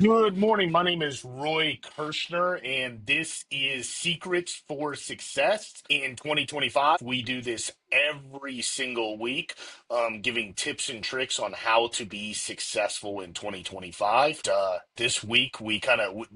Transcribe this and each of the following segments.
Good morning. My name is Roy Kirchner, and this is Secrets for Success in 2025. We do this every single week, giving tips and tricks on how to be successful in 2025. This week, we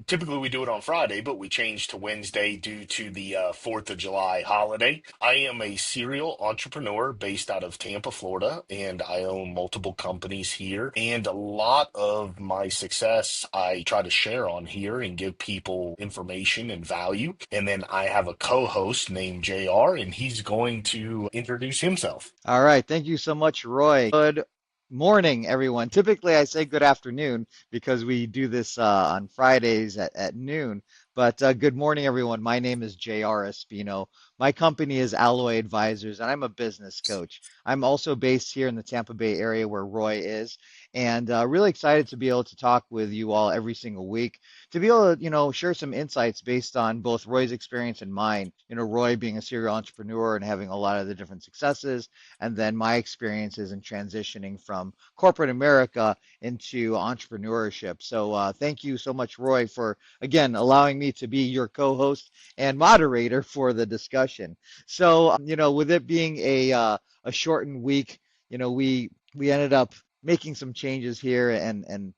typically we do it on Friday, but we changed to Wednesday due to the 4th of July holiday. I am a serial entrepreneur based out of Tampa, Florida, and I own multiple companies here. And a lot of my success I try to share on here and give people information and value. And then I have a co-host named JR, and he's going to introduce himself. All right. Thank you so much, Roy. Good morning, everyone. Typically, I say good afternoon because we do this on Fridays at noon. But good morning, everyone. My name is JR Espino. My company is Alloy Advisors, and I'm a business coach. I'm also based here in the Tampa Bay area where Roy is, and really excited to be able to talk with you all every single week to be able to, share some insights based on both Roy's experience and mine. Roy being a serial entrepreneur and having a lot of the different successes and then my experiences in transitioning from corporate America into entrepreneurship. So thank you so much, Roy, for again allowing me to be your co-host and moderator for the discussion. So with it being a shortened week, we ended up making some changes here and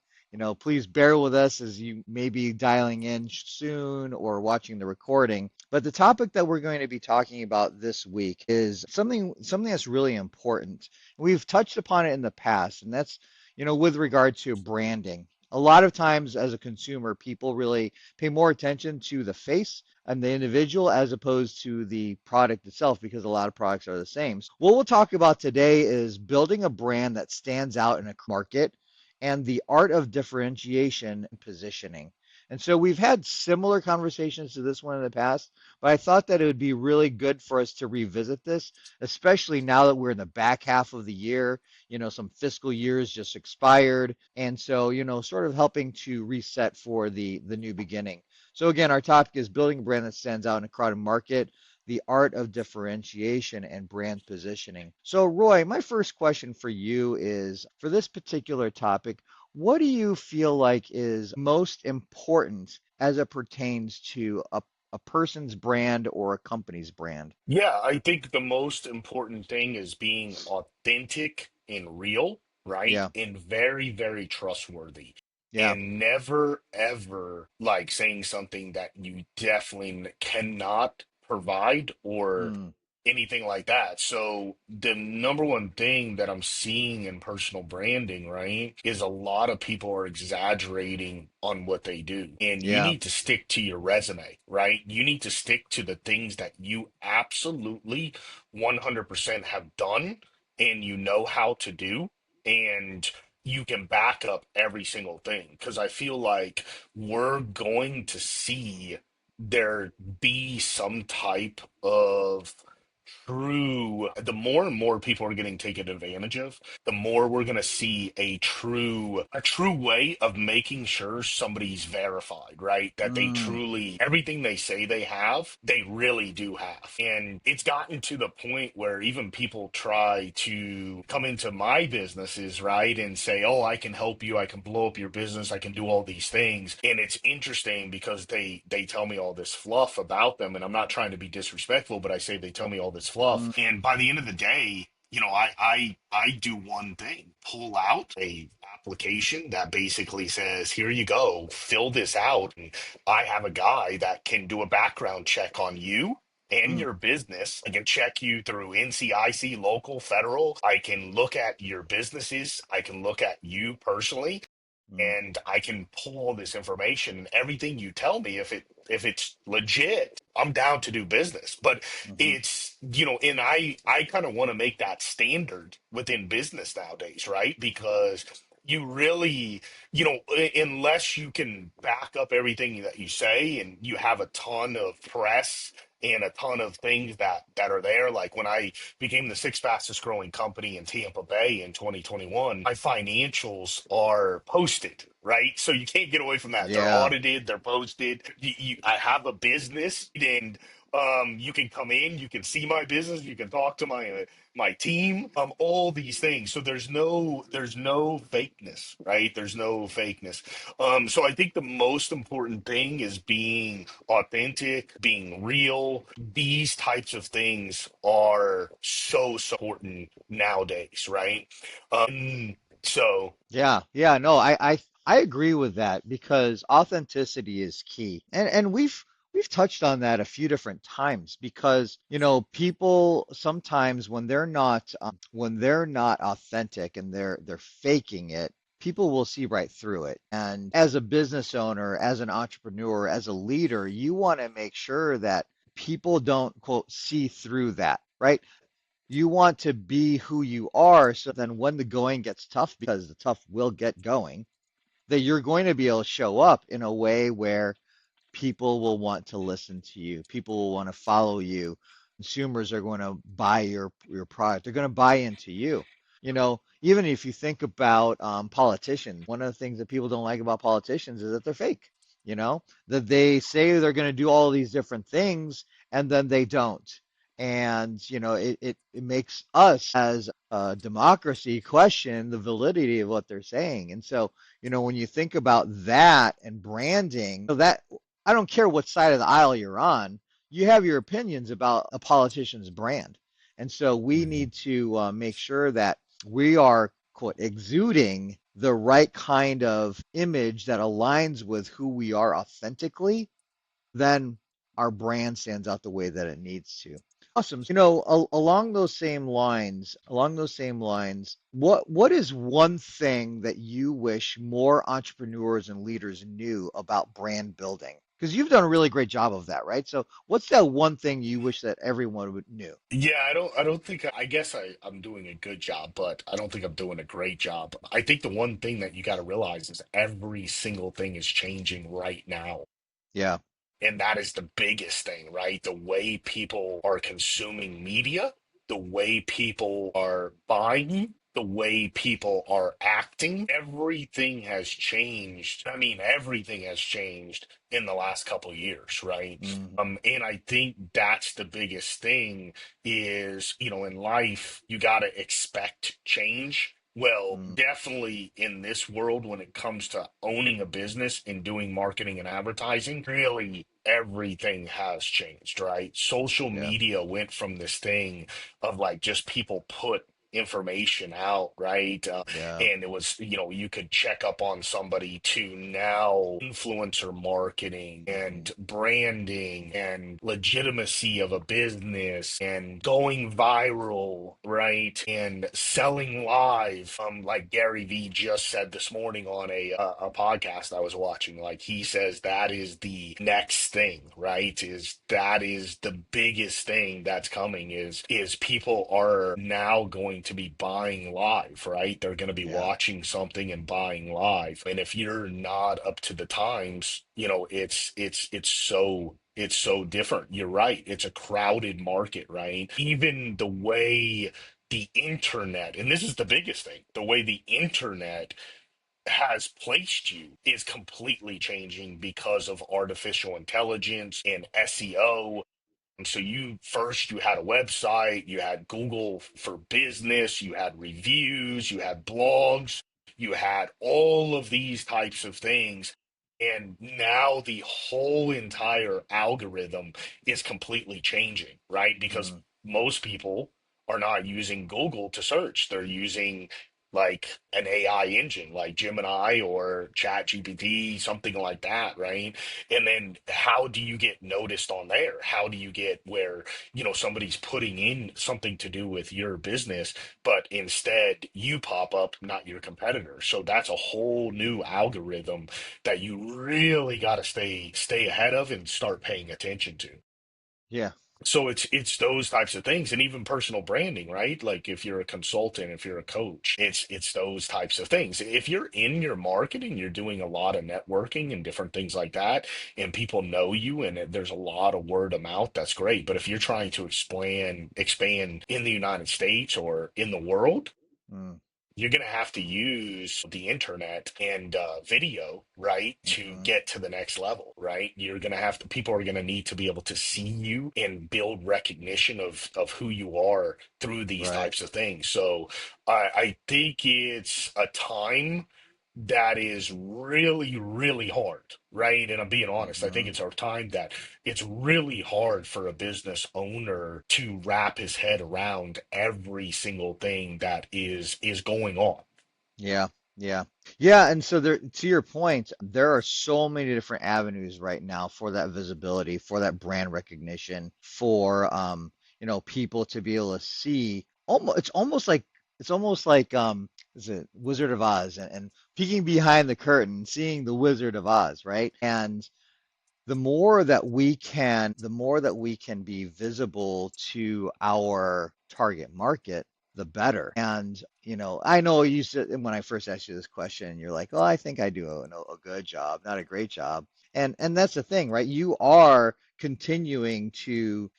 please bear with us as you may be dialing in soon or watching the recording. But the topic that we're going to be talking about this week is something that's really important. We've touched upon it in the past, and that's, with regard to branding. A lot of times as a consumer, people really pay more attention to the face and the individual as opposed to the product itself because a lot of products are the same. What we'll talk about today is building a brand that stands out in a market and the art of differentiation and positioning. And so we've had similar conversations to this one in the past, but I thought that it would be really good for us to revisit this, especially now that we're in the back half of the year. Some fiscal years just expired. And so, sort of helping to reset for the new beginning. So again, our topic is building a brand that stands out in a crowded market, the art of differentiation and brand positioning. So, Roy, my first question for you is for this particular topic, what do you feel like is most important as it pertains to a person's brand or a company's brand? Yeah, I think the most important thing is being authentic and real, right? Yeah, And very, very trustworthy. yeah. And never, ever like saying something that you definitely cannot provide or Mm, anything like that. So the number one thing that I'm seeing in personal branding, right, is a lot of people are exaggerating on what they do. And you yeah. need to stick to your resume, right? You need to stick to the things that you absolutely 100% have done and you know how to do. And you can back up every single thing because I feel like we're going to see there be some type of true, the more and more people are getting taken advantage of, the more we're going to see a true way of making sure somebody's verified, right? That they Mm, truly everything they say they have, they really do have. And it's gotten to the point where even people try to come into my businesses, right, and say, "Oh, I can help you, I can blow up your business, I can do all these things." And it's interesting because they tell me all this fluff about them, and I'm not trying to be disrespectful, but I say they tell me all this fluff, mm, and by the end of the day, I do one thing: pull out a application that basically says, "Here you go, fill this out." And I have a guy that can do a background check on you and mm, your business. I can check you through NCIC, local, federal. I can look at your businesses. I can look at you personally mm, and I can pull all this information and everything you tell me if it's legit, I'm down to do business. But mhm. it's and I kind of want to make that standard within business nowadays, right? Because you really, unless you can back up everything that you say and you have a ton of press and a ton of things that are there. Like when I became the sixth fastest growing company in Tampa Bay in 2021, my financials are posted, right? So you can't get away from that. They're Yeah. audited, they're posted. I have a business, and You can come in, you can see my business, you can talk to my team, all these things. So there's no fakeness, right? There's no fakeness. So I think the most important thing is being authentic, being real. These types of things are so important nowadays, right? So Yeah, yeah, no, I agree with that because authenticity is key. And we've touched on that a few different times because, people sometimes when they're not authentic and they're faking it, people will see right through it. And as a business owner, as an entrepreneur, as a leader, you want to make sure that people don't, quote, see through that, right? You want to be who you are so then when the going gets tough, because the tough will get going, that you're going to be able to show up in a way where people will want to listen to you. People will want to follow you. Consumers are going to buy your product. They're going to buy into you. Even if you think about politicians, one of the things that people don't like about politicians is that they're fake. That they say they're going to do all these different things and then they don't. And it makes us as a democracy question the validity of what they're saying. And so, when you think about that and branding, that I don't care what side of the aisle you're on, you have your opinions about a politician's brand. And so we need to make sure that we are, quote, exuding the right kind of image that aligns with who we are authentically, then our brand stands out the way that it needs to. Awesome. Along those same lines, what is one thing that you wish more entrepreneurs and leaders knew about brand building? Because you've done a really great job of that, right? So what's that one thing you wish that everyone would knew? yeah, I don't think I guess I'm doing a good job, but I don't think I'm doing a great job. I think the one thing that you got to realize is every single thing is changing right now. Yeah. And that is the biggest thing, right? The way people are consuming media, the way people are buying, the way people are acting, everything has changed. I mean, everything has changed in the last couple of years, right? Mm, And I think that's the biggest thing is, in life, you got to expect change. Well, mm, definitely in this world, when it comes to owning a business and doing marketing and advertising, really everything has changed, right? Social yeah. media went from this thing of like just people put information out, right? Yeah. And it was, you could check up on somebody to now influencer marketing Hmm. and branding and legitimacy of a business and going viral, right? And selling live. Like Gary Vee just said this morning on a podcast I was watching, like he says that is the next thing, right? Is that is the biggest thing that's coming is people are now going to be buying live, right? They're going to be Yeah. watching something and buying live. And if you're not up to the times, it's so different. You're right. It's a crowded market, right? Even the way the internet, and this is the biggest thing, the way the internet has placed you is completely changing because of artificial intelligence and SEO. And so you had a website, you had Google for business, you had reviews, you had blogs, you had all of these types of things. And now the whole entire algorithm is completely changing, right? Because Mm, most people are not using Google to search. They're using like an AI engine like Gemini or ChatGPT, something like that, right? And then how do you get noticed on there? How do you get where, somebody's putting in something to do with your business, but instead you pop up, not your competitor. So that's a whole new algorithm that you really got to stay ahead of and start paying attention to. yeah. So it's those types of things, and even personal branding, right? Like if you're a consultant, if you're a coach, it's those types of things. If you're in your marketing, you're doing a lot of networking and different things like that, and people know you, and there's a lot of word of mouth. That's great. But if you're trying to expand in the United States or in the world, Mm. you're going to have to use the internet and video, right, to Hmm. get to the next level, right? You're going to have to, people are going to need to be able to see you and build recognition of who you are through these Right. types of things. So I think it's a time that is really, really hard, right? And I'm being honest. I think Hmm. it's our time that it's really hard for a business owner to wrap his head around every single thing that is going on. Yeah, yeah. Yeah, and so there, to your point, there are so many different avenues right now for that visibility, for that brand recognition, for people to be able to see. Almost, it's almost like is it Wizard of Oz and peeking behind the curtain, seeing the Wizard of Oz, right? And the more that we can be visible to our target market, the better. And, I know you said when I first asked you this question, you're like, oh, I think I do a good job, not a great job. And that's the thing, right? You are continuing to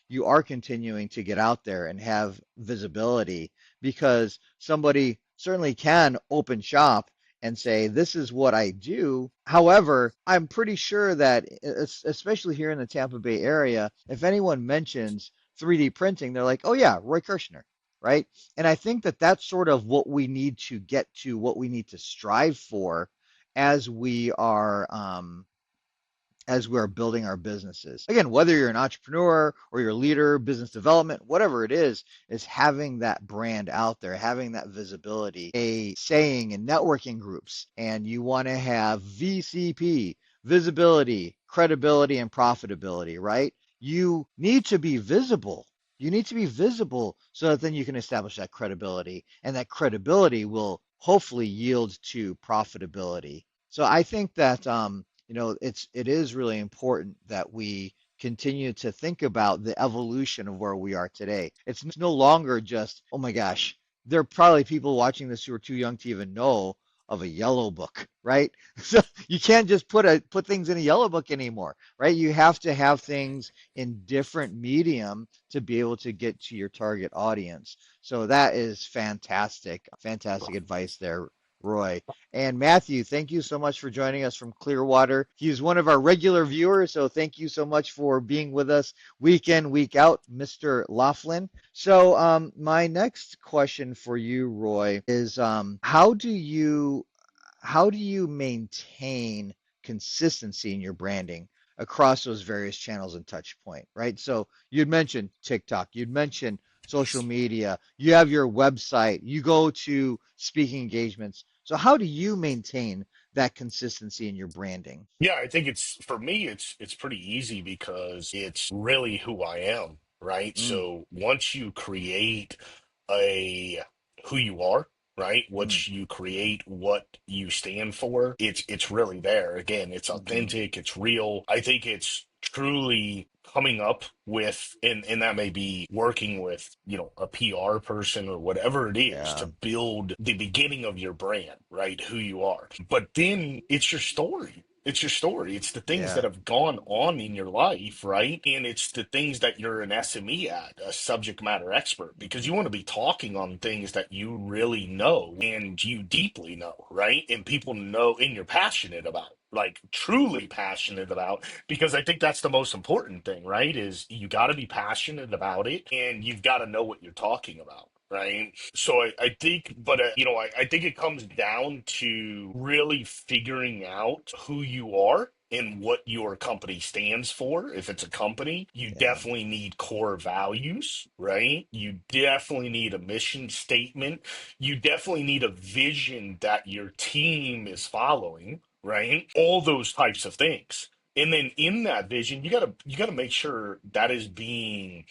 get out there and have visibility because somebody certainly can open shop and say, this is what I do. However, I'm pretty sure that, especially here in the Tampa Bay area, if anyone mentions 3D printing, they're like, oh, yeah, Roy Kirchner, right? And I think that that's sort of what we need to get to, what we need to strive for as we are building our businesses. Again, whether you're an entrepreneur or you're a leader, business development, whatever it is having that brand out there, having that visibility, a saying in networking groups, and you want to have VCP, visibility, credibility, and profitability, right? You need to be visible. You need to be visible so that then you can establish that credibility, and that credibility will hopefully yield to profitability. So I think that it is really important that we continue to think about the evolution of where we are today. It's no longer just, oh my gosh, there are probably people watching this who are too young to even know of a yellow book, right? So you can't just put things in a yellow book anymore, right? You have to have things in different medium to be able to get to your target audience. So that is fantastic, fantastic advice there, Roy. And Matthew, thank you so much for joining us from Clearwater. He's one of our regular viewers, so thank you so much for being with us week in, week out, Mr. Laughlin. So, my next question for you, Roy, is how do you maintain consistency in your branding across those various channels and touch point, right? So you'd mentioned TikTok, you'd mentioned social media, you have your website, you go to speaking engagements. So how do you maintain that consistency in your branding? Yeah, I think it's for me it's pretty easy because it's really who I am, right? Mm, So once you create a who you are, right? mm, Once you create what you stand for, it's really there. Again, it's hmm. authentic, it's real. I think it's truly coming up with and that may be working with, a PR person or whatever it is to Yeah. build the beginning of your brand, right? Who you are. But then it's your story. It's your story. It's the things that Yeah. have gone on in your life, right? And it's the things that you're an SME at, a subject matter expert, because Hmm. you want to be talking on things that you really know and you deeply know, right? And people know and you're passionate about, like truly passionate about, because I think that's the most important thing, right? Is you got to be passionate about it and you've got to know what you're talking about. Right. So I think, but, I think it comes down to really figuring out who you are and what your company stands for. If it's a company, you Yeah. definitely need core values, right? You definitely need a mission statement. You definitely need a vision that your team is following, right? All those types of things. And then in that vision, you gotta make sure that is being,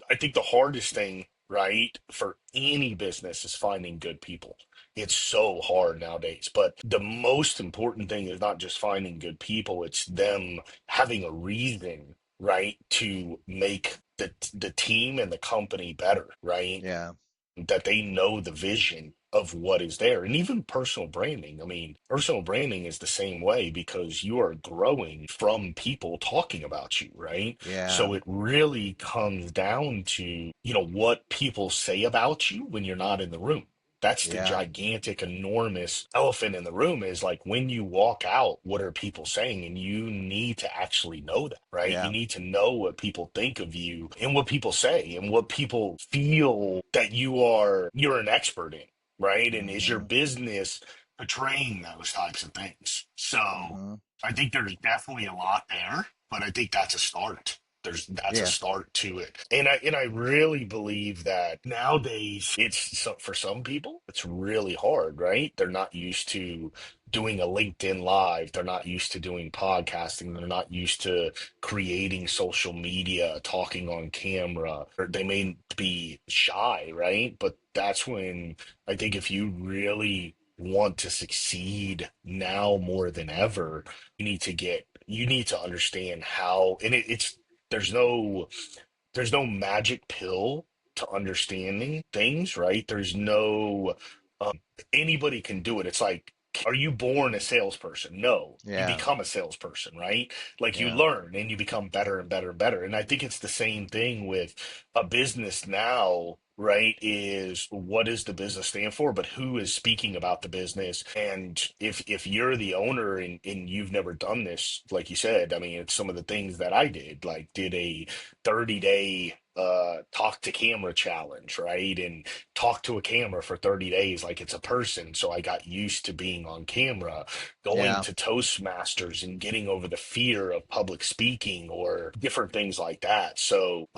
I think the hardest thing, right, for any business is finding good people. It's so hard nowadays. But the most important thing is not just finding good people, it's them having a reason, right, to make the team and the company better, right? Yeah. That they know the vision of what is there. And even personal branding. I mean, personal branding is the same way because you are growing from people talking about you, right? Yeah. So it really comes down to, what people say about you when you're not in the room. That's the Yeah. gigantic, enormous elephant in the room is like when you walk out, what are people saying? And you need to actually know that, right? You Yeah. need to know what people think of you and what people say and what people feel that you're an expert in, right? And is your Hmm. business portraying those types of things? So Hmm. I think there's definitely a lot there, but I think that's a start. That's a Yeah. start to it. And I really believe that nowadays it's for some people it's really hard, right? They're not used to doing a LinkedIn live, they're not used to doing podcasting, they're not used to creating social media, talking on camera, or they may be shy, right? But that's when I think if you really want to succeed now more than ever, you need to understand how, and it's there's no there's no magic pill to understanding things, right? There's no anybody can do it. It's like, are you born a salesperson? No, you Yeah. become a salesperson, right? Like you Yeah. learn and you become better and better and better. And I think it's the same thing with a business now, right? Is what does the business stand for, but who is speaking about the business? And if you're the owner and you've never done this, like you said, I mean, it's some of the things that I did, like did a 30-day talk to camera challenge, right? And talk to a camera for 30 days like it's a person. So I got used to being on camera, going Yeah. to Toastmasters and getting over the fear of public speaking or different things like that. So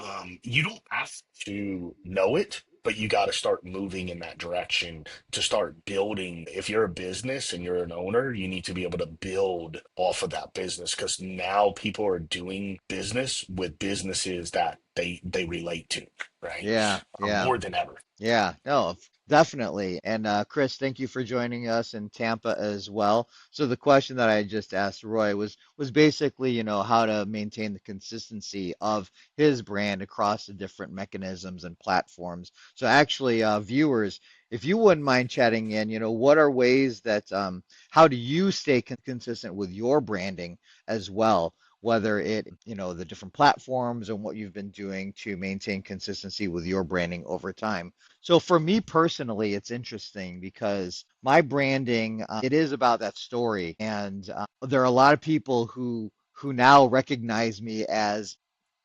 you don't have to know it. But you got to start moving in that direction to start building. If you're a business and you're an owner, you need to be able to build off of that business because now people are doing business with businesses that they relate to, right? Yeah. Yeah. More than ever. Yeah, no, definitely. And Chris, thank you for joining us in Tampa as well. So the question that I just asked Roy was basically, how to maintain the consistency of his brand across the different mechanisms and platforms. So actually, viewers, if you wouldn't mind chatting in, what are ways that how do you stay consistent with your branding as well? Whether the different platforms and what you've been doing to maintain consistency with your branding over time. So for me personally, it's interesting because my branding, it is about that story, and there are a lot of people who now recognize me as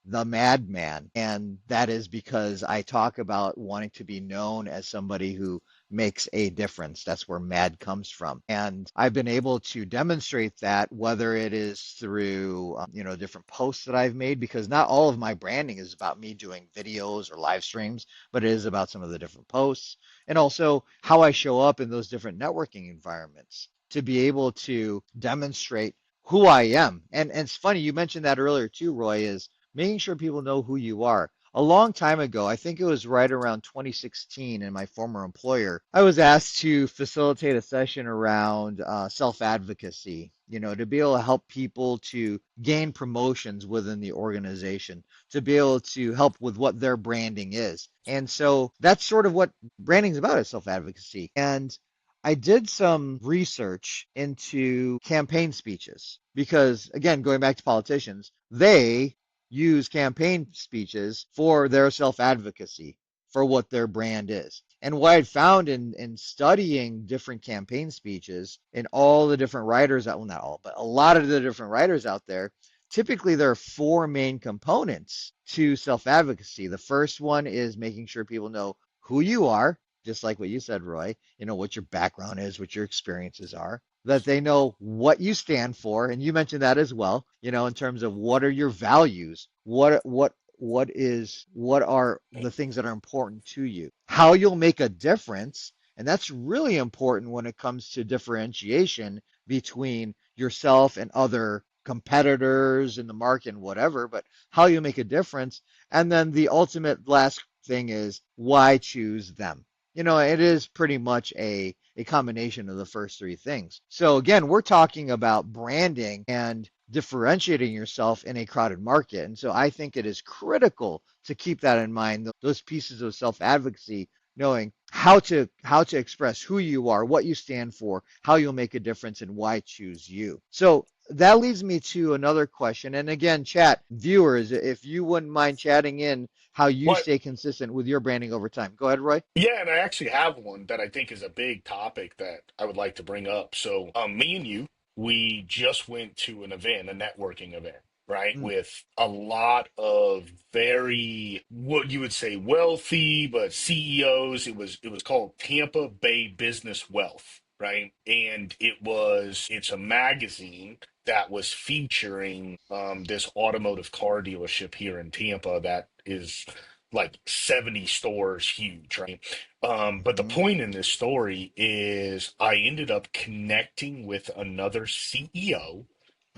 the madman. And that is because I talk about wanting to be known as somebody who makes a difference. That's where mad comes from. And I've been able to demonstrate that, whether it is through, different posts that I've made, because not all of my branding is about me doing videos or live streams, but it is about some of the different posts and also how I show up in those different networking environments to be able to demonstrate who I am. And it's funny, you mentioned that earlier too, Roy, is making sure people know who you are. A long time ago, I think it was right around 2016 in my former employer, I was asked to facilitate a session around self-advocacy, to be able to help people to gain promotions within the organization, to be able to help with what their branding is. And so that's sort of what branding is about, is self-advocacy. And I did some research into campaign speeches because, again, going back to politicians, they use campaign speeches for their self-advocacy for what their brand is. And what I found in studying different campaign speeches and all the different writers out, well, not all, but a lot of the different writers out there, typically there are four main components to self-advocacy. The first one is making sure people know who you are, just like what you said, Roy, what your background is, what your experiences are, that they know what you stand for, and you mentioned that as well, in terms of what are your values, what are the things that are important to you, how you'll make a difference, and that's really important when it comes to differentiation between yourself and other competitors in the market and whatever, but how you make a difference. And then the ultimate last thing is why choose them. It is pretty much a combination of the first three things. So again, we're talking about branding and differentiating yourself in a crowded market. And so I think it is critical to keep that in mind, those pieces of self-advocacy knowing how to express who you are, what you stand for, how you'll make a difference, and why choose you. So that leads me to another question. And again, chat viewers, if you wouldn't mind chatting in how you What? stay consistent with your branding over time. Go ahead, Roy. Yeah, and I actually have one that I think is a big topic that I would like to bring up. So, me and you, we just went to an event, a networking event, right, Mm, with a lot of very, what you would say, wealthy, but CEOs. It was called Tampa Bay Business Wealth, right? And it's a magazine that was featuring this automotive car dealership here in Tampa that is like 70 stores huge, right? But the mm, point in this story is I ended up connecting with another CEO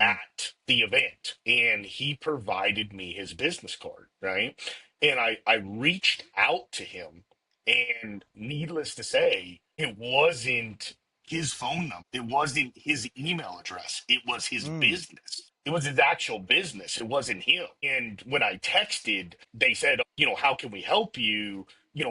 mm, at the event, and he provided me his business card, right? And I reached out to him, and needless to say, it wasn't his phone number, it wasn't his email address, it was his mm, business. It was his actual business. It wasn't him. And when I texted, they said, how can we help you?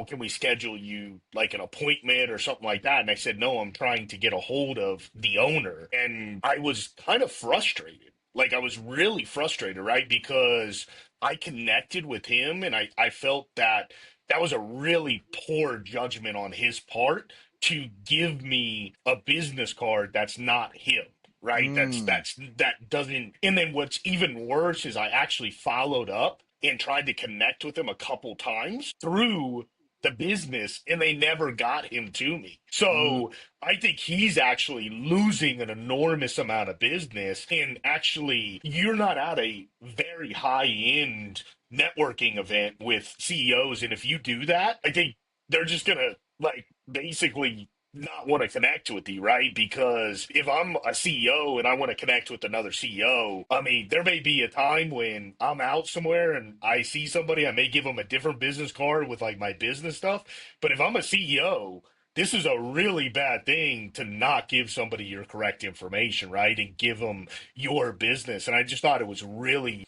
Can we schedule you like an appointment or something like that? And I said, no, I'm trying to get a hold of the owner. And I was kind of frustrated. Like I was really frustrated, right? Because I connected with him and I felt that that was a really poor judgment on his part to give me a business card that's not him, right? mm, That doesn't. And then what's even worse is I actually followed up and tried to connect with him a couple times through the business, and they never got him to me. mm, So I think he's actually losing an enormous amount of business. And actually, you're not at a very high end networking event with CEOs. And if you do that, I think they're just gonna like basically not want to connect with you, right? Because if I'm a CEO and I want to connect with another CEO, I mean, there may be a time when I'm out somewhere and I see somebody, I may give them a different business card with like my business stuff. But if I'm a CEO, this is a really bad thing to not give somebody your correct information, right? And give them your business. And I just thought it was really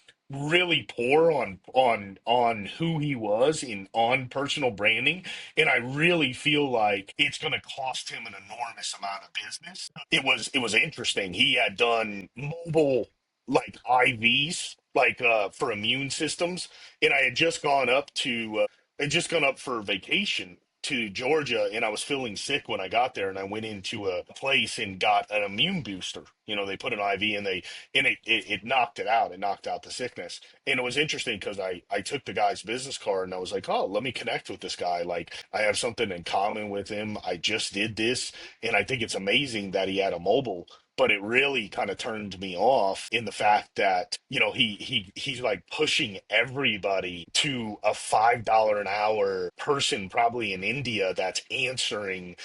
poor on who he was in on personal branding, and I really feel like it's going to cost him an enormous amount of business. It was interesting. He had done mobile like IVs like for immune systems, and I had just gone up for vacation to Georgia, and I was feeling sick when I got there, and I went into a place and got an immune booster. They put an IV and it knocked it out. It knocked out the sickness. And it was interesting because I took the guy's business card and I was like, oh, let me connect with this guy. Like I have something in common with him. I just did this. And I think it's amazing that he had a mobile. But it really kind of turned me off in the fact that, he's like pushing everybody to a $5 an hour person probably in India that's answering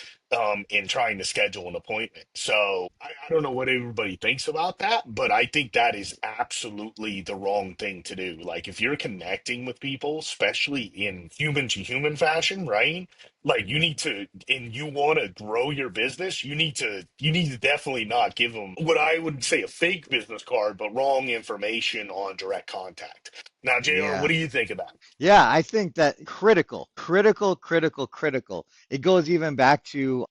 in trying to schedule an appointment. So I don't know what everybody thinks about that, but I think that is absolutely the wrong thing to do. Like if you're connecting with people, especially in human to human fashion, right? Like you need to, and you want to grow your business, you need to definitely not give them what I would say a fake business card, but wrong information on direct contact. Now, JR, what yeah. do you think of that? Yeah, I think that critical. It goes even back to,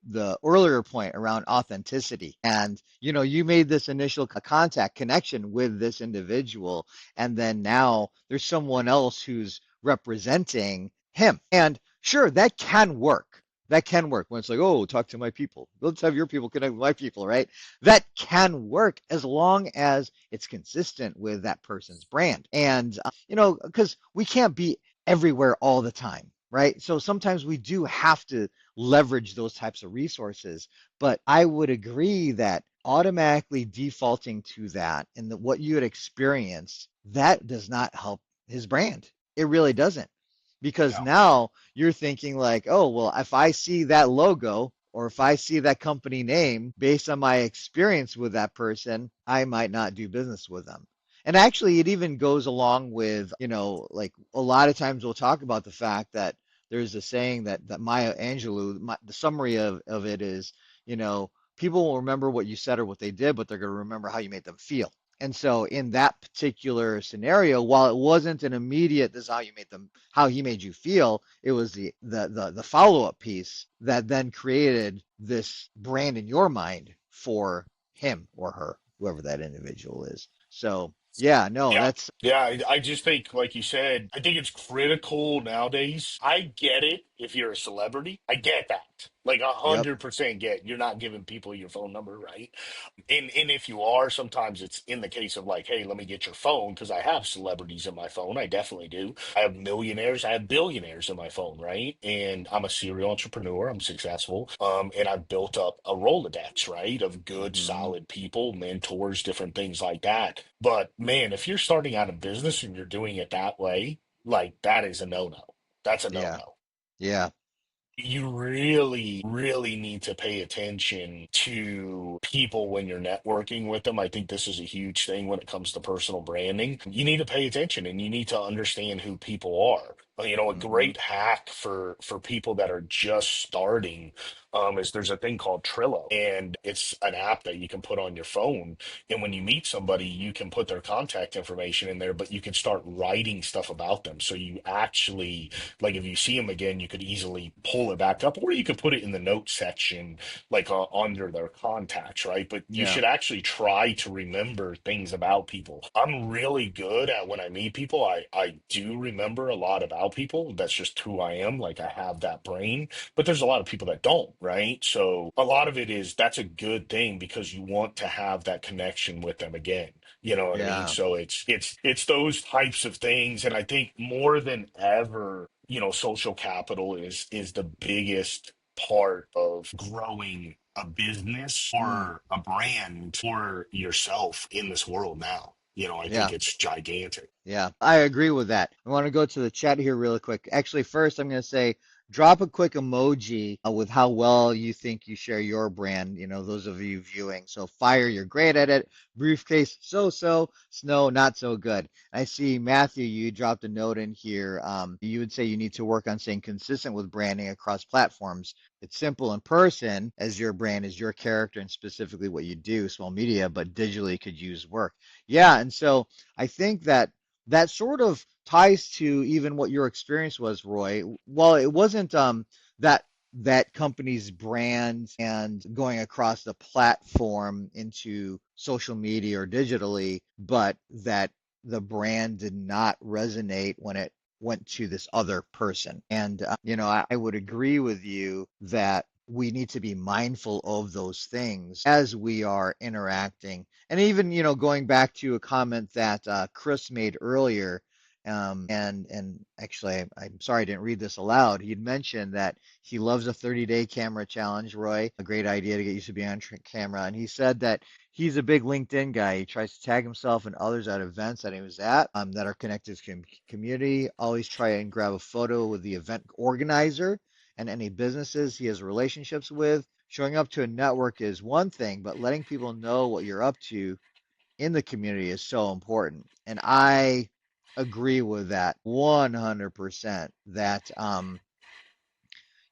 the earlier point around authenticity. And, you made this initial contact connection with this individual, and then now there's someone else who's representing him. And sure, that can work. That can work when it's like, oh, talk to my people. Let's have your people connect with my people, right? That can work as long as it's consistent with that person's brand. And because we can't be everywhere all the time, right? So sometimes we do have to leverage those types of resources. But I would agree that automatically defaulting to that and what you had experienced, that does not help his brand. It really doesn't. Because Yeah. now you're thinking like, oh, well, if I see that logo or if I see that company name based on my experience with that person, I might not do business with them. And actually, it even goes along with, like a lot of times we'll talk about the fact that there's a saying that Maya Angelou, the summary of it is, people will remember what you said or what they did, but they're going to remember how you made them feel. And so in that particular scenario, while it wasn't an immediate, this is how you made them, how he made you feel, it was the follow-up piece that then created this brand in your mind for him or her, whoever that individual is. So yeah, no, Yeah. that's Yeah, I just think, like you said, I think it's critical nowadays. I get it if you're a celebrity. I get that. Like a yep. 100% get you're not giving people your phone number, right? And if you are, sometimes it's in the case of like, hey, let me get your phone because I have celebrities in my phone. I definitely do. I have millionaires, I have billionaires in my phone, right? And I'm a serial entrepreneur. I'm successful. And I've built up a Rolodex, right, of good, Hmm. solid people, mentors, different things like that. But man, if you're starting out a business and you're doing it that way, like that is a no-no. That's a Yeah. no-no. Yeah. You really, really need to pay attention to people when you're networking with them. I think this is a huge thing when it comes to personal branding. You need to pay attention and you need to understand who people are. You know, a Hmm. great hack for people that are just starting is there's a thing called Trello, and it's an app that you can put on your phone. And when you meet somebody, you can put their contact information in there, but you can start writing stuff about them. So you actually like if you see them again, you could easily pull it back up, or you could put it in the notes section, like under their contacts, right? But you Yeah. should actually try to remember things about people. I'm really good at when I meet people. I do remember a lot about people. That's just who I am. Like I have that brain. But there's a lot of people that don't, right? So a lot of it is that's a good thing because you want to have that connection with them again. You know what I mean? Yeah. So it's those types of things, and I think more than ever, you know, social capital is the biggest part of growing a business Mm. or a brand for yourself in this world now. You know, I think Yeah. it's gigantic. Yeah, I agree with that. I want to go to the chat here really quick. Actually, first, I'm going to say drop a quick emoji with how well you think you share your brand. You know, those of you viewing. So, fire, you're great at it. Briefcase, so so. Snow, not so good. I see, Matthew, you dropped a note in here. You would say you need to work on staying consistent with branding across platforms. It's simple in person, as your brand is your character and specifically what you do, small media, but digitally could use work. Yeah, and so I think that that sort of ties to even what your experience was, Roy. Well, it wasn't that that company's brand and going across the platform into social media or digitally, but that the brand did not resonate when it went to this other person. And I would agree with you that we need to be mindful of those things as we are interacting and even, going back to a comment that Chris made earlier, and actually, I'm sorry I didn't read this aloud. He'd mentioned that he loves a 30-day camera challenge, Roy. A great idea to get used to being on camera. And he said that he's a big LinkedIn guy. He tries to tag himself and others at events that he was at that are connected to community. Always try and grab a photo with the event organizer and any businesses he has relationships with. Showing up to a network is one thing, but letting people know what you're up to in the community is so important. And I agree with that 100% that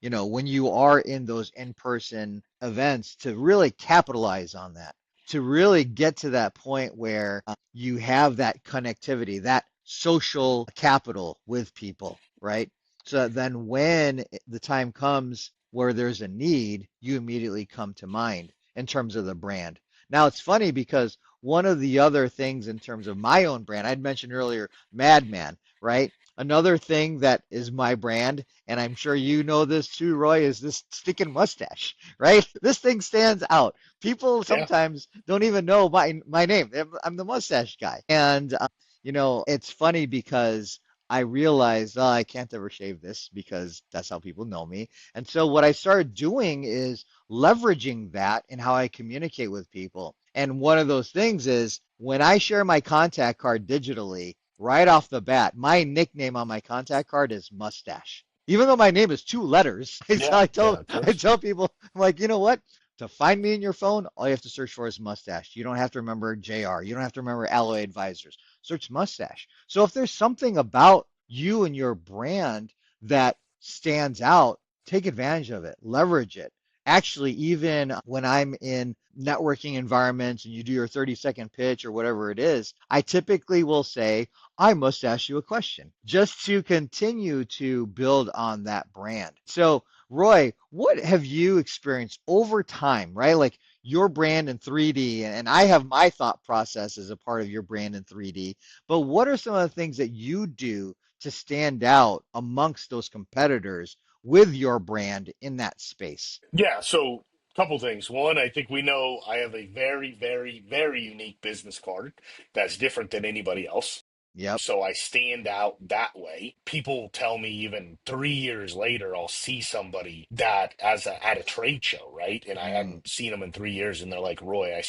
when you are in those in-person events to really capitalize on that, to really get to that point where you have that connectivity, that social capital with people, right? So that then when the time comes where there's a need, you immediately come to mind in terms of the brand. Now it's funny because one of the other things in terms of my own brand, I'd mentioned earlier, Madman, right? Another thing that is my brand, and I'm sure you know this too, Roy, is this sticking mustache, right? This thing stands out. People Yeah. sometimes don't even know my name. I'm the mustache guy. And it's funny because I realized, oh, I can't ever shave this because that's how people know me. And so what I started doing is leveraging that in how I communicate with people. And one of those things is when I share my contact card digitally, right off the bat, my nickname on my contact card is Mustache. Even though my name is two letters, Yeah. I Yeah, tell of I course. tell people, I'm like, you know what? To find me in your phone, all you have to search for is Mustache. You don't have to remember JR. You don't have to remember Alloy Advisors. Search Mustache. So if there's something about you and your brand that stands out, take advantage of it, leverage it. Actually, even when I'm in networking environments and you do your 30-second pitch or whatever it is, I typically will say, I must ask you a question just to continue to build on that brand. So, Roy, what have you experienced over time, right? Like your brand in 3D, and I have my thought process as a part of your brand in 3D, but what are some of the things that you do to stand out amongst those competitors with your brand in that space? Yeah, so couple things. One, I think we know I have a very, very, very unique business card that's different than anybody else. Yep. So I stand out that way. People tell me even 3 years later, I'll see somebody that at a trade show, right? And I Mm, hadn't seen them in 3 years, and they're like, Roy, I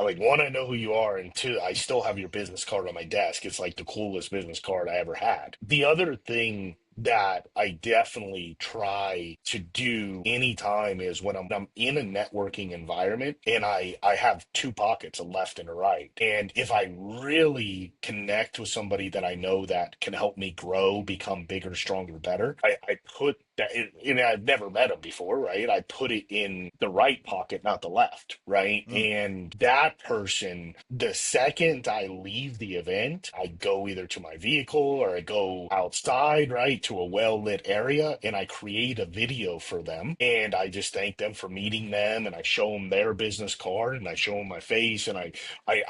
like one, I know who you are, and two, I still have your business card on my desk. It's like the coolest business card I ever had. The other thing that I definitely try to do anytime is when I'm in a networking environment and I have two pockets, a left and a right. And if I really connect with somebody that I know that can help me grow, become bigger, stronger, better, I put that and I've never met them before, right? I put it in the right pocket, not the left, right? mm, And that person, the second I leave the event, I go either to my vehicle or I go outside, right, to a well-lit area, and I create a video for them. And I just thank them for meeting them, and I show them their business card, and I show them my face, and I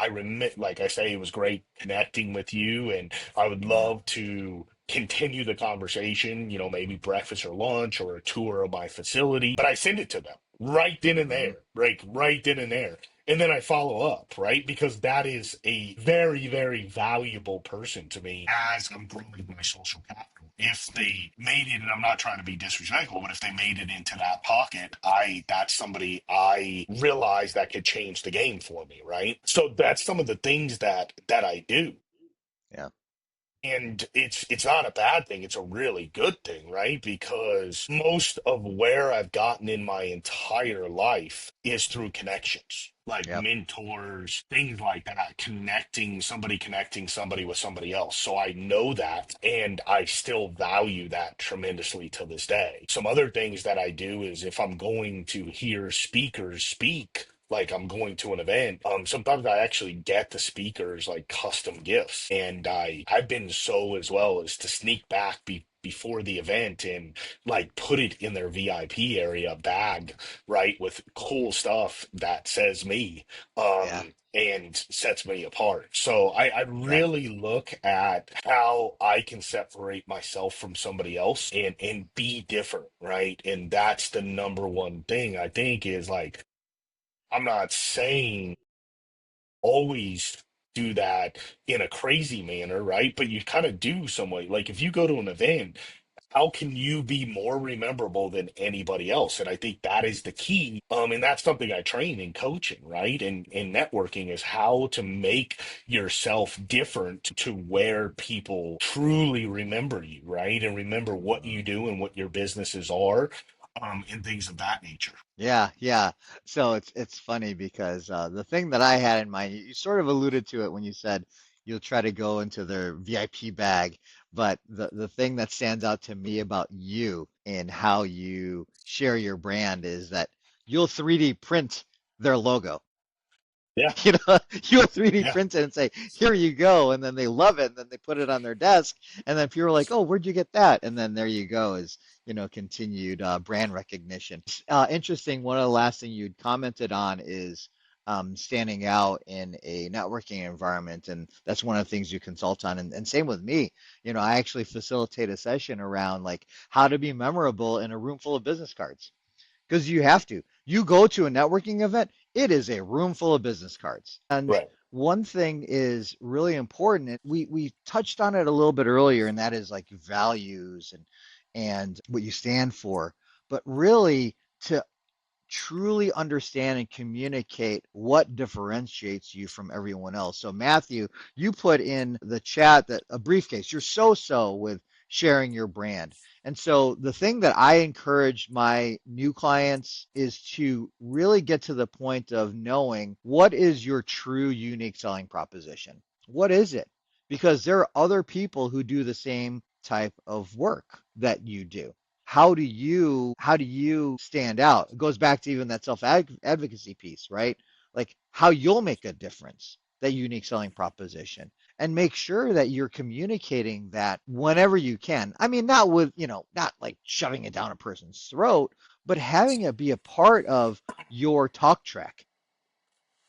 remit, like I say, it was great connecting with you, and I would mm, love to continue the conversation, maybe breakfast or lunch or a tour of my facility, but I send it to them right then and mm. there, right then and there. And then I follow up, right? Because that is a very, very valuable person to me as I'm growing my social capital. If they made it, and I'm not trying to be disrespectful, but if they made it into that pocket, that's somebody I realize that could change the game for me, right? So that's some of the things that I do. Yeah. And it's not a bad thing, it's a really good thing, right? Because most of where I've gotten in my entire life is through connections, like Yep. mentors, things like that, connecting somebody with somebody else. So I know that, and I still value that tremendously to this day. Some other things that I do is if I'm going to hear speakers speak, like I'm going to an event, sometimes I actually get the speakers like custom gifts, and I've been so as well as to sneak back before the event and like put it in their VIP area bag, right, with cool stuff that says me, Yeah. and sets me apart. So I Yeah. really look at how I can separate myself from somebody else and be different, right? And that's the number one thing I think is like I'm not saying always do that in a crazy manner, right? But you kind of do some way. Like if you go to an event, how can you be more rememberable than anybody else? And I think that is the key. And that's something I train in coaching, right? And in networking is how to make yourself different to where people truly remember you, right? And remember what Mm. you do and what your businesses are, and things of that nature. Yeah, yeah. So it's funny because the thing that I had in mind, you sort of alluded to it when you said you'll try to go into their VIP bag, but the thing that stands out to me about you and how you share your brand is that you'll 3D print their logo. Yeah, You know, you 3D yeah. print it and say, here you go. And then they love it. And then they put it on their desk. And then people are like, oh, where'd you get that? And then there you go is, continued brand recognition. Interesting. One of the last thing you'd commented on is standing out in a networking environment. And that's one of the things you consult on. And same with me. I actually facilitate a session around like how to be memorable in a room full of business cards because you have to. You go to a networking event, it is a room full of business cards. And Right. one thing is really important. And we touched on it a little bit earlier, and that is like values and what you stand for. But really, to truly understand and communicate what differentiates you from everyone else. So, Matthew, you put in the chat that a briefcase, you're so with sharing your brand. And so, the thing that I encourage my new clients is to really get to the point of knowing what is your true unique selling proposition. What is it? Because there are other people who do the same type of work that you do. how do you stand out? It goes back to even that self advocacy piece, right? Like how you'll make a difference, that unique selling proposition, and make sure that you're communicating that whenever you can. I mean, not with, not like shoving it down a person's throat, but having it be a part of your talk track.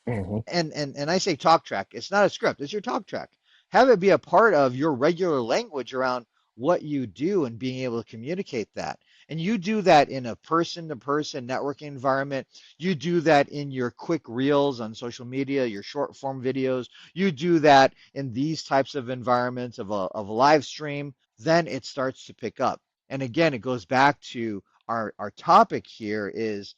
Hmm. And I say talk track, it's not a script, it's your talk track. Have it be a part of your regular language around what you do and being able to communicate that. And you do that in a person to person networking environment. You do that in your quick reels on social media, your short form videos. You do that in these types of environments of a live stream. Then it starts to pick up. And again, it goes back to our topic here is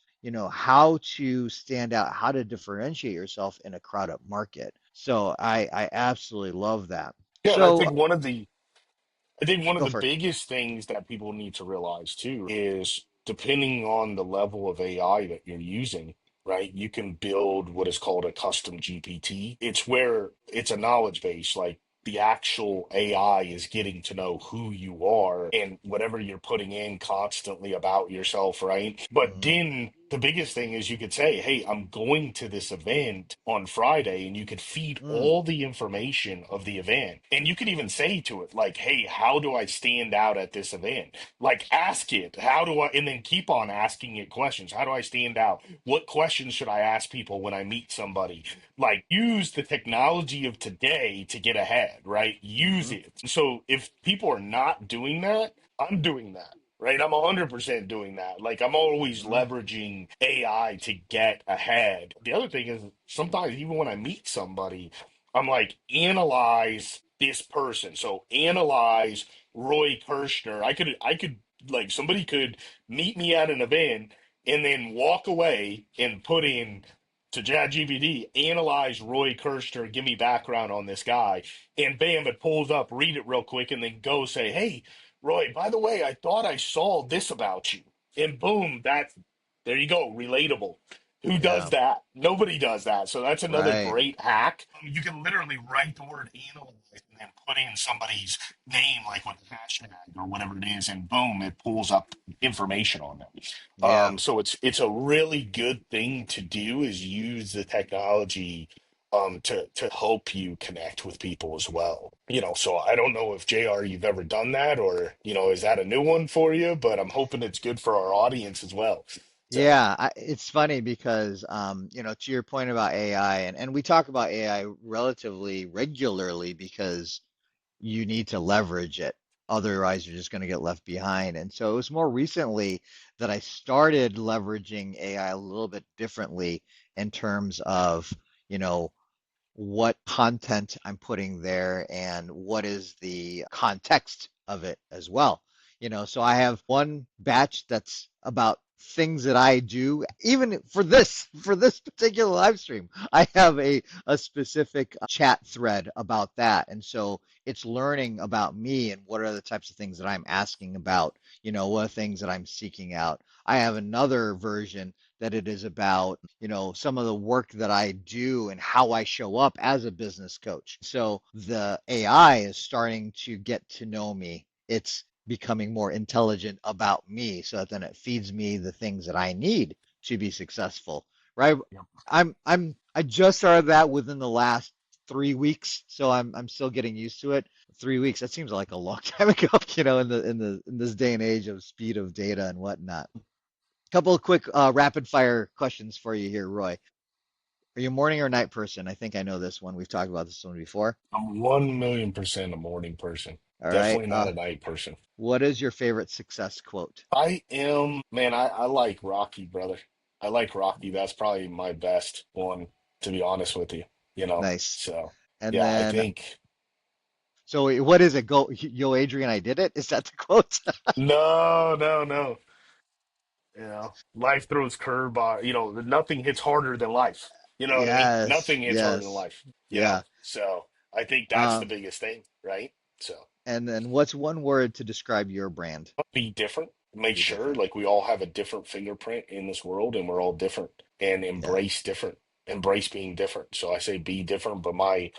how to stand out, how to differentiate yourself in a crowded market. So I absolutely love that. Yeah, and I So think one of go the for it. biggest things that people need to realize too is depending on the level of AI that you're using, right? You can build what is called a custom GPT. It's where it's a knowledge base, like the actual AI is getting to know who you are and whatever you're putting in constantly about yourself, right? But Hmm. then the biggest thing is you could say, hey, I'm going to this event on Friday, and you could feed Mm, all the information of the event. And you could even say to it, like, hey, how do I stand out at this event? Like, ask it, how do I, and then keep on asking it questions. How do I stand out? What questions should I ask people when I meet somebody? Like, use the technology of today to get ahead, right? Use hmm. it. So if people are not doing that, I'm doing that. Right, I'm 100% doing that. Like, I'm always Hmm. leveraging AI to get ahead. The other thing is sometimes even when I meet somebody, I'm like, analyze this person. So analyze Roy Kirshner. I could like somebody could meet me at an event and then walk away and put in to ChatGPT, analyze Roy Kirshner, give me background on this guy, and bam, it pulls up, read it real quick, and then go say, hey, Roy, by the way, I thought I saw this about you. And boom, that's there you go, relatable. Who does Yeah, that? Nobody does that. So that's another right. great hack. You can literally write the word analyze and then put in somebody's name, like with a hashtag or whatever it is, and boom, it pulls up information on them. Yeah. So it's a really good thing to do is use the technology to help you connect with people as well. So I don't know if JR you've ever done that or is that a new one for you, but I'm hoping it's good for our audience as well. So Yeah, it's funny because, to your point about AI, and we talk about AI relatively regularly because you need to leverage it. Otherwise, you're just going to get left behind. And so it was more recently that I started leveraging AI a little bit differently in terms of, you know, what content I'm putting there and what is the context of it as well. So I have one batch that's about things that I do, even for this particular live stream. I have a specific chat thread about that. And so it's learning about me and what are the types of things that I'm asking about, what are things that I'm seeking out. I have another version that it is about, some of the work that I do and how I show up as a business coach. So the AI is starting to get to know me. It's becoming more intelligent about me so that then it feeds me the things that I need to be successful, right? I just started that within the last 3 weeks, so I'm still getting used to it. 3 weeks, that seems like a long time ago, in this day and age of speed of data and whatnot. Couple of quick rapid fire questions for you here, Roy. Are you a morning or night person? I think I know this one. We've talked about this one before. I'm 1,000,000% a morning person. All right. Definitely not a night person. What is your favorite success quote? I am, man, I like Rocky, brother. I like Rocky. That's probably my best one, to be honest with you, you know. Nice. So, And yeah, I then, think so what is it? Go, yo, Adrian, I did it. Is that the quote? no, no, no. Life throws curveball, nothing hits harder than life. You know what I mean? Yes, Nothing hits harder than yes, life, you know? yeah. So, I think that's the Um, biggest thing, right? So, and then what's one word to describe your brand? be different. Make Be sure different. like we all have a different fingerprint in this world and we're all different and Yeah. embrace different. Embrace being different. So I say be different, but my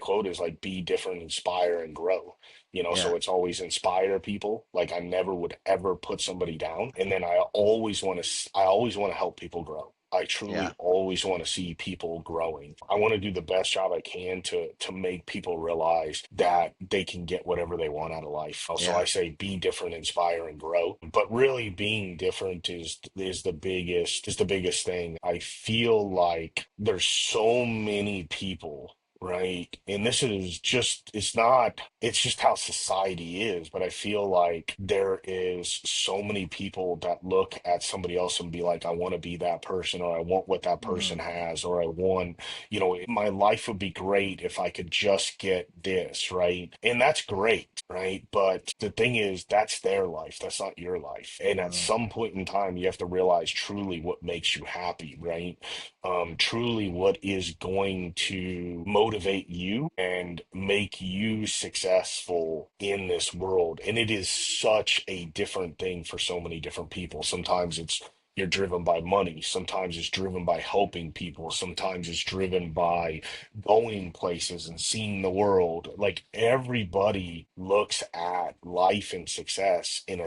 quote is like be different, inspire and grow. Yeah. so it's always inspire people. Like I never would ever put somebody down. And then I always want to help people grow. I Yeah. truly always want to see people growing. I want to do the best job I can to make people realize that they can get whatever they want out of life. So Yeah. I say be different, inspire, and grow. But really being different is the biggest thing. I feel like there's so many people, right? And this is just, it's just how society is. But I feel like there is so many people that look at somebody else and be like, I want to be that person, or I want what that person Hmm. has, or I want, my life would be great if I could just get this, right? And that's great, right? But the thing is, that's their life. That's not your life. And at Hmm. some point in time, you have to realize truly what makes you happy, right? Truly what is going to motivate you and make you successful in this world. And it is such a different thing for so many different people. Sometimes you're driven by money. Sometimes it's driven by helping people. Sometimes it's driven by going places and seeing the world. Like everybody looks at life and success Yep.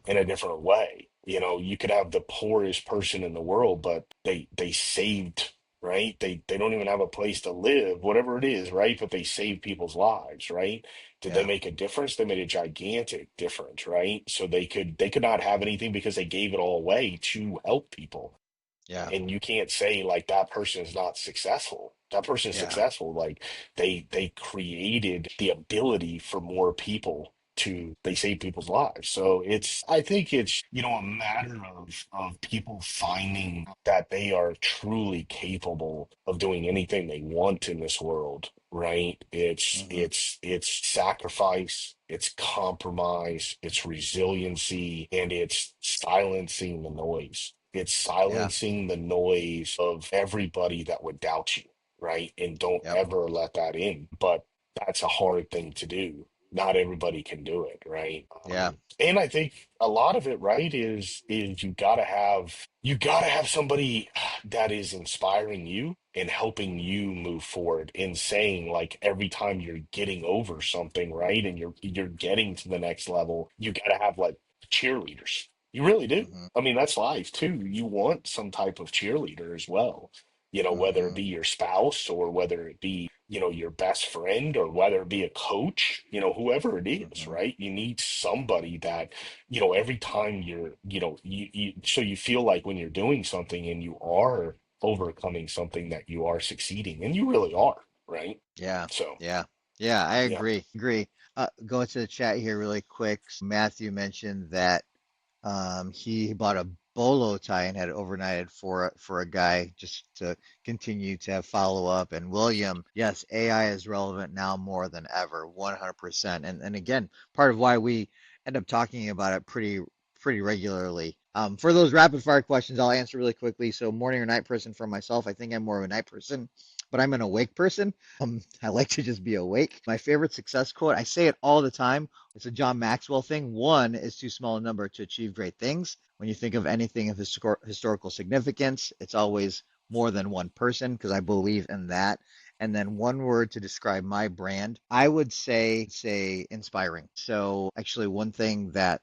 in a different way. You could have the poorest person in the world, but they saved, right? They don't even have a place to live, whatever it is, right? But they saved people's lives, right? Did they Yeah. make a difference? They made a gigantic difference, right? So they could not have anything because they gave it all away to help people. Yeah. And you can't say like that person is not successful. That person is Yeah. successful. Like they created the ability for more people to they save people's lives. So I think it's a matter of people finding that they are truly capable of doing anything they want in this world, right? It's Hmm. it's it's sacrifice, it's compromise, it's resiliency, and it's silencing the noise. It's Yeah. silencing the noise of everybody that would doubt you, right? And don't Yep. ever let that in. But that's a hard thing to do. Not everybody can do it, right? Yeah. And I think a lot of it, right, is you gotta have somebody that is inspiring you and helping you move forward and saying like every time you're getting over something, right, and you're getting to the next level, you gotta have like cheerleaders. You really do. Hmm. I mean, that's life too. You want some type of cheerleader as well, whether it Hmm. be your spouse or whether it be, your best friend or whether it be a coach, whoever it is, Hmm. right? You need somebody that, every time so you feel like when you're doing something and you are overcoming something that you are succeeding and you really are, right? Yeah. So, Yeah. Yeah. I yeah. agree. Agree. Going to the chat here really quick. Matthew mentioned that he bought a bolo tie and had it overnighted for a guy just to continue to have follow up. And William, yes, AI is relevant now more than ever, 100%. And again, part of why we end up talking about it pretty regularly. For those rapid fire questions, I'll answer really quickly. So morning or night person for myself, I think I'm more of a night person, but I'm an awake person. I like to just be awake. My favorite success quote, I say it all the time. It's a John Maxwell thing. One is too small a number to achieve great things. When you think of anything of historical significance, it's always more than one person because I believe in that. And then one word to describe my brand, I would say inspiring. So actually one thing that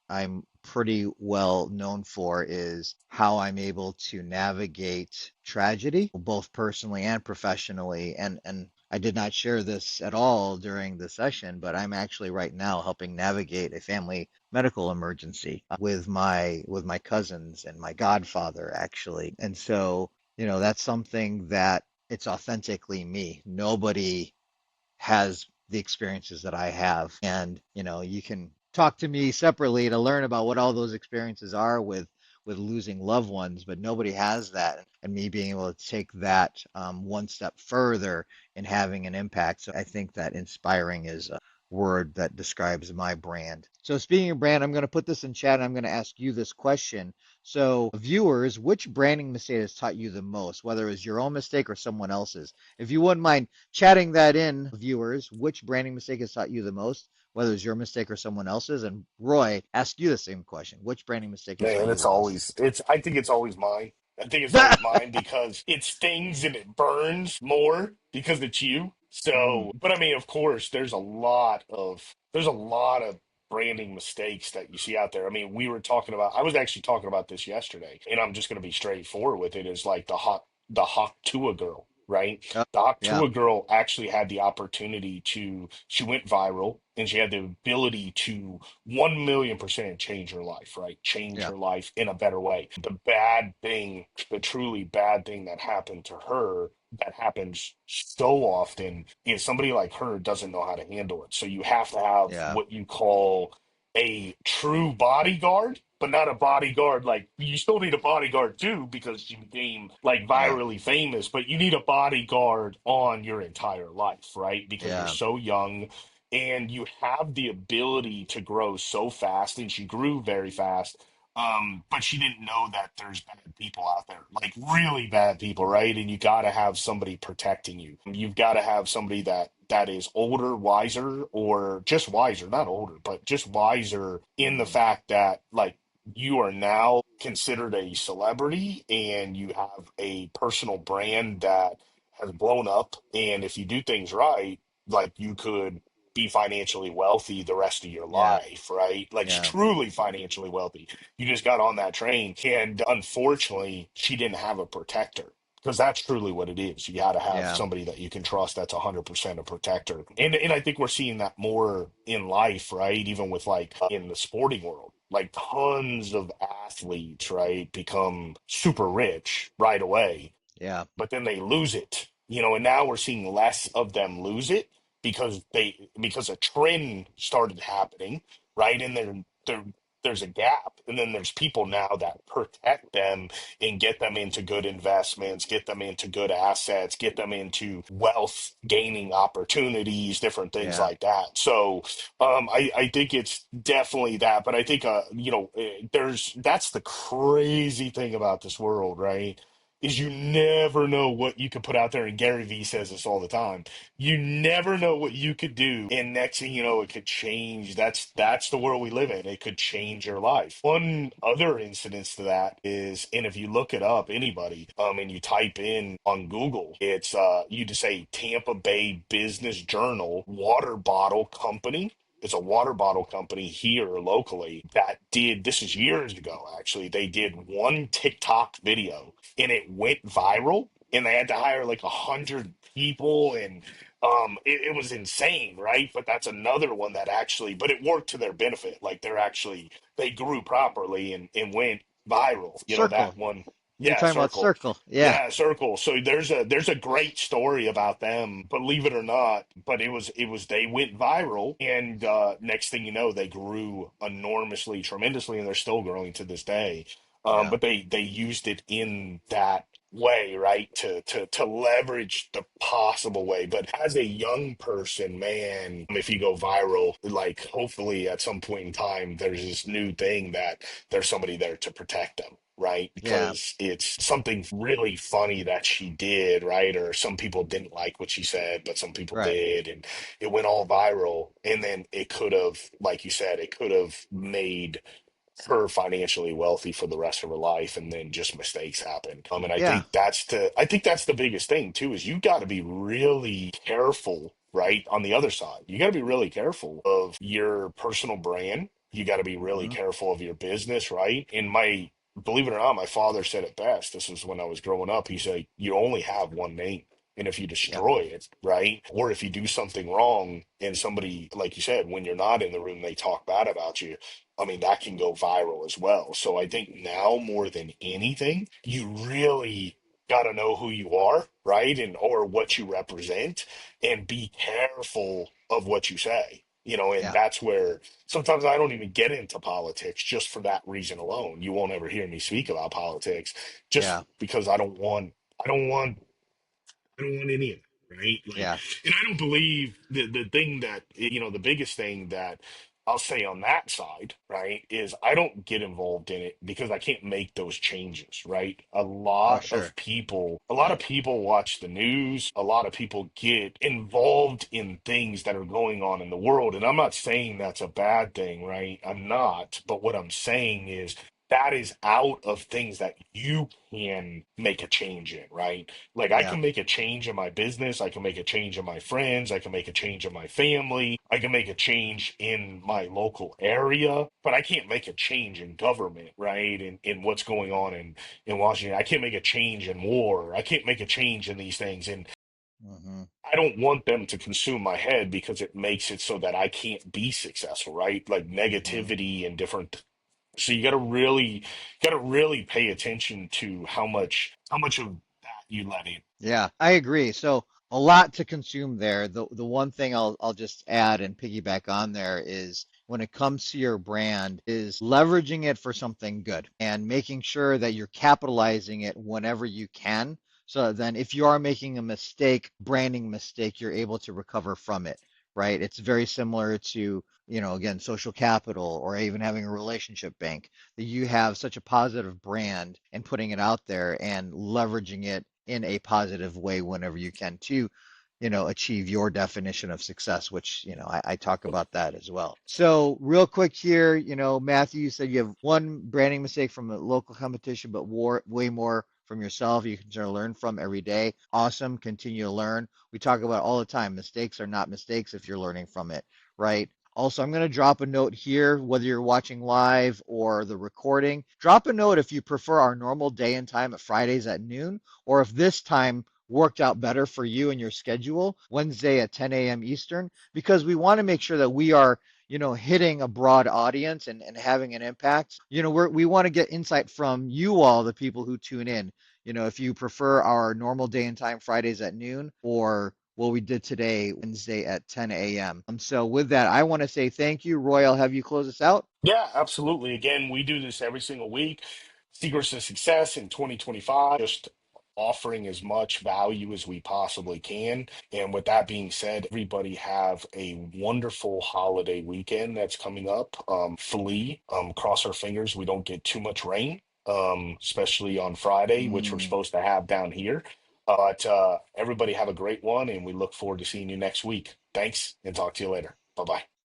I'm pretty well known for is how I'm able to navigate tragedy, both personally and professionally. And I did not share this at all during the session, but I'm actually right now helping navigate a family medical emergency with my cousins and my godfather actually. And so, that's something that it's authentically me. Nobody has the experiences that I have. And, you can talk to me separately to learn about what all those experiences are with losing loved ones, but nobody has that. And me being able to take that one step further in having an impact. So I think that inspiring is a word that describes my brand. So speaking of brand, I'm going to put this in chat and I'm going to ask you this question. So viewers, which branding mistake has taught you the most, whether it was your own mistake or someone else's? If you wouldn't mind chatting that in, viewers, which branding mistake has taught you the most, whether it's your mistake or someone else's? And Roy, ask you the same question. Which branding mistake has taught Man, you the most? I think it's always mine. I think it's always mine because it stings and it burns more because it's you. So, Mm. but I mean, of course, there's a lot of branding mistakes that you see out there. I mean, I was actually talking about this yesterday, and I'm just going to be straightforward with it. Is like the Hawk Tua girl, right? Oh, The Hawk yeah, Tua girl actually had the opportunity she went viral, and she had the ability to 1,000,000% change her life, right? Change yeah, her life in a better way. The truly bad thing that happened to her, that happens so often, is somebody like her doesn't know how to handle it. So you have to have yeah, what you call a true bodyguard, but not a bodyguard. Like, you still need a bodyguard too, because you became like yeah, virally famous, but you need a bodyguard on your entire life, right? Because you're yeah, so young and you have the ability to grow so fast, and she grew very fast. But she didn't know that there's bad people out there, like really bad people, right? And you got to have somebody protecting you. You've got to have somebody that is older, wiser, or just wiser, not older, but just wiser, in the mm, fact that, like, you are now considered a celebrity and you have a personal brand that has blown up. And if you do things right, like, you could be financially wealthy the rest of your yeah, life, right? Like, yeah, truly financially wealthy. You just got on that train. And unfortunately, she didn't have a protector, because that's truly what it is. You got to have yeah, somebody that you can trust that's 100% a protector. And I think we're seeing that more in life, right? Even with, like, in the sporting world. Like, tons of athletes, right, become super rich right away, yeah, but then they lose it, and now we're seeing less of them lose it, because a trend started happening, right? And there's a gap, and then there's people now that protect them and get them into good investments, get them into good assets, get them into wealth gaining opportunities, different things yeah, like that. So, I think it's definitely that, but I think, that's the crazy thing about this world, right? Is you never know what you could put out there. And Gary Vee says this all the time. You never know what you could do, and next thing you know, it could change. That's the world we live in. It could change your life. One other incidence to that is, and if you look it up, anybody, and you type in on Google, it's you just say Tampa Bay Business Journal water bottle company. It's a water bottle company here locally that did, this is years ago actually, they did one TikTok video and it went viral, and they had to hire like 100 people, and it was insane, right? But that's another one that actually, but it worked to their benefit. Like, they grew properly and went viral, Circle. that one. You're Yeah, talking about Circle. Circle. Yeah, Yeah, Circle. So there's a great story about them, believe it or not. But they went viral, and next thing you know, they grew enormously, tremendously, and they're still growing to this day. yeah, But they used it in that way, right? To leverage the possible way. But as a young person, man, if you go viral, like, hopefully at some point in time, there's this new thing that there's somebody there to protect them. Right, yeah, because it's something really funny that she did, right? Or some people didn't like what she said, but some people right. did, and it went all viral. And then it could have, like you said, it could have made her financially wealthy for the rest of her life, and then just mistakes happen. And I Yeah, think that's the biggest thing too, is you got to be really careful, right? On the other side, you got to be really careful of your personal brand. You got to be really hmm, careful of your business, right? And believe it or not, my father said it best. This was when I was growing up. He said, "You only have one name." And if you yeah, destroy it, right? Or if you do something wrong and somebody, like you said, when you're not in the room, they talk bad about you, I mean, that can go viral as well. So I think now more than anything, you really got to know who you are, right? And or what you represent, and be careful of what you say. And yeah, that's where sometimes I don't even get into politics, just for that reason alone. You won't ever hear me speak about politics, just yeah, because I don't want any of it, right? Like, yeah, and I don't believe the thing that, the biggest thing that I'll say on that side, right, is I don't get involved in it because I can't make those changes, right? oh, sure. A lot Yeah, of people watch the news, a lot of people get involved in things that are going on in the world. And I'm not saying that's a bad thing, right? I'm not. But what I'm saying is, that is out of things that you can make a change in, right? Like I Yeah. can make a change in my business, I can make a change in my friends, I can make a change in my family, I can make a change in my local area, but I can't make a change in government, right? In what's going on in Washington. I can't make a change in war. I can't make a change in these things. And Hmm. I don't want them to consume my head because it makes it so that I can't be successful, right? Like Hmm. negativity and different. So you got to really pay attention to how much of that you let in. Yeah, I agree. So a lot to consume there. The one thing I'll just add and piggyback on there is when it comes to your brand is leveraging it for something good and making sure that you're capitalizing it whenever you can. So then if you are making a mistake, branding mistake, you're able to recover from it, right? It's very similar to, again, social capital or even having a relationship bank that you have such a positive brand and putting it out there and leveraging it in a positive way whenever you can to, achieve your definition of success, which, I talk about that as well. So real quick here, Matthew, you said you have one branding mistake from a local competition, but way more from yourself you can learn from every day. Awesome. Continue to learn. We talk about all the time. Mistakes are not mistakes if you're learning from it, right? Also, I'm going to drop a note here, whether you're watching live or the recording. Drop a note if you prefer our normal day and time at Fridays at noon, or if this time worked out better for you and your schedule, Wednesday at 10 a.m. Eastern, because we want to make sure that we are, hitting a broad audience and having an impact. We want to get insight from you all, the people who tune in. If you prefer our normal day and time Fridays at noon or what we did today, Wednesday at 10 a.m. So with that, I want to say thank you. Roy, I'll have you close us out. Yeah, absolutely. Again, we do this every single week. Secrets to Success in 2025, just offering as much value as we possibly can. And with that being said, everybody have a wonderful holiday weekend that's coming up. Cross our fingers we don't get too much rain, especially on Friday, which we're Mm. supposed to have down here. But everybody have a great one, and we look forward to seeing you next week. Thanks, and talk to you later. Bye bye.